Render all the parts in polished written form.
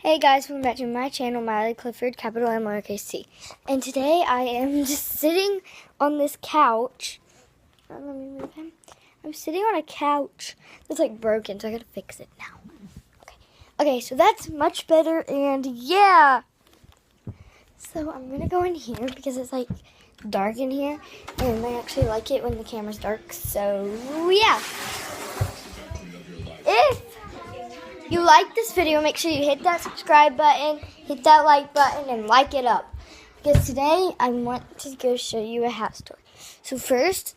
Hey guys, welcome back to my channel, Miley Clifford, capital M, lowercase c. And today I am just sitting on this couch. Let me move him. I'm sitting on a couch that's like broken, so I gotta fix it now. Okay, so that's much better, and yeah. So I'm gonna go in here because it's like dark in here, and I actually like it when the camera's dark, so yeah. If you like this video, make sure you hit that subscribe button, hit that like button, and like it up. Because today, I want to go show you a house tour. So first,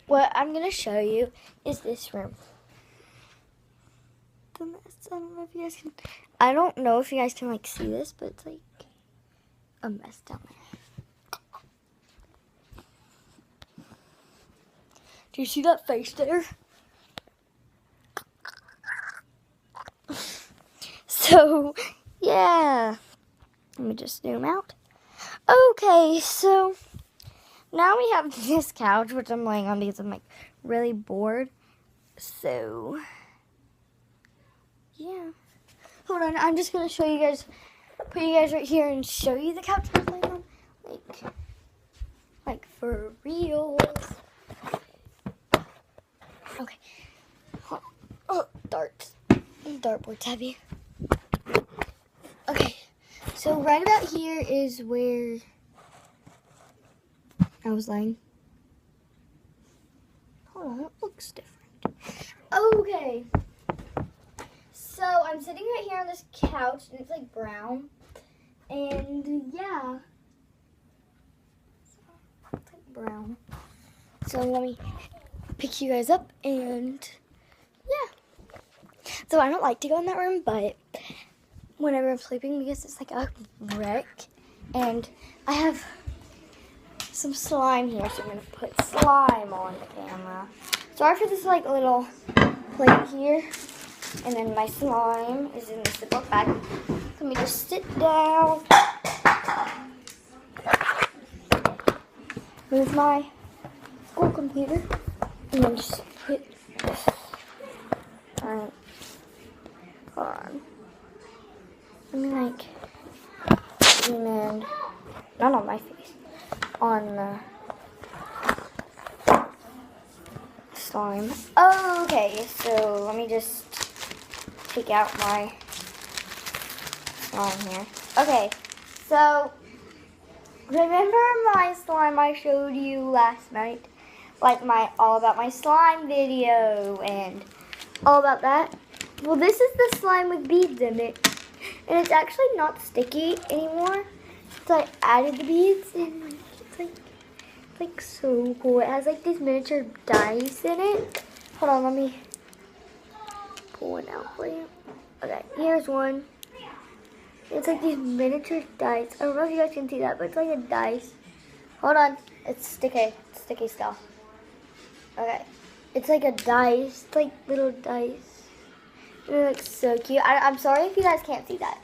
what I'm going to show you is this room. The mess, I don't know if you guys can, I don't know if you guys can like see this, but it's like a mess down there. Do you see that face there? So, yeah, let me just zoom out. Okay, so now we have this couch, which I'm laying on because I'm like really bored. So, yeah. Hold on, I'm just going to show you guys, put you guys right here and show you the couch I'm laying on. Like for real. Okay. Oh, darts. Dartboard's heavy. Okay, so right about here is where I was laying. Hold on, it looks different. Okay, so I'm sitting right here on this couch, and it's like brown, and yeah, it's like brown. So let me pick you guys up, and yeah. So I don't like to go in that room, but whenever I'm sleeping, because it's like a wreck, and I have some slime here, so I'm gonna put slime on the camera. Sorry for this like little plate here, and then my slime is in the Ziploc bag. Let me just sit down, move my school computer, and then just put this. Alright, hold on. Let me like zoom in, not on my face, on the slime. Okay, so let me just take out my slime here. Okay, so remember my slime I showed you last night? Like my all about my slime video and all about that? Well, this is the slime with beads in it. And it's actually not sticky anymore. So I added the beads, and it's like so cool. It has like these miniature dice in it. Hold on, let me pull one out for you. Okay, here's one. It's like these miniature dice. I don't know if you guys can see that, but it's like a dice. Hold on, it's sticky stuff. Okay, it's like a dice, it's like little dice. They're like so cute. I'm sorry if you guys can't see that.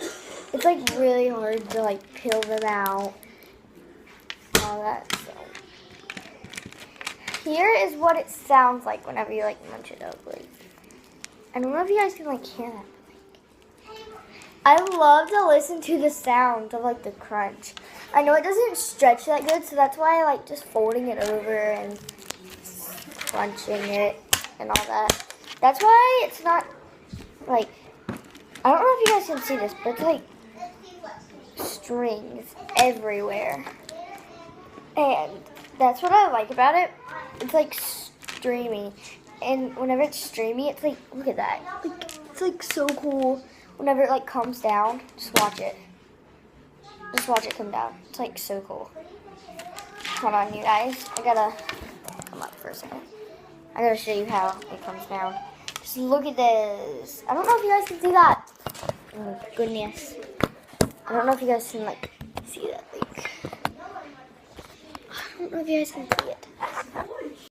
It's like really hard to like peel them out. All that. So here is what it sounds like whenever you like munch it up. Like, I don't know if you guys can like hear that. I love to listen to the sound of like the crunch. I know it doesn't stretch that good, so that's why I like just folding it over and crunching it and all that. That's why it's not like, I don't know if you guys can see this, but it's like strings everywhere. And that's what I like about it. It's like streamy. And whenever it's streamy, it's like, look at that. Like, it's like so cool. Whenever it like comes down, just watch it. Just watch it come down. It's like so cool. Hold on, you guys. I gotta come up for a second. I gotta show you how it comes down. Just look at this. I don't know if you guys can see that. Oh goodness. I don't know if you guys can like see that. Like, I don't know if you guys can see it.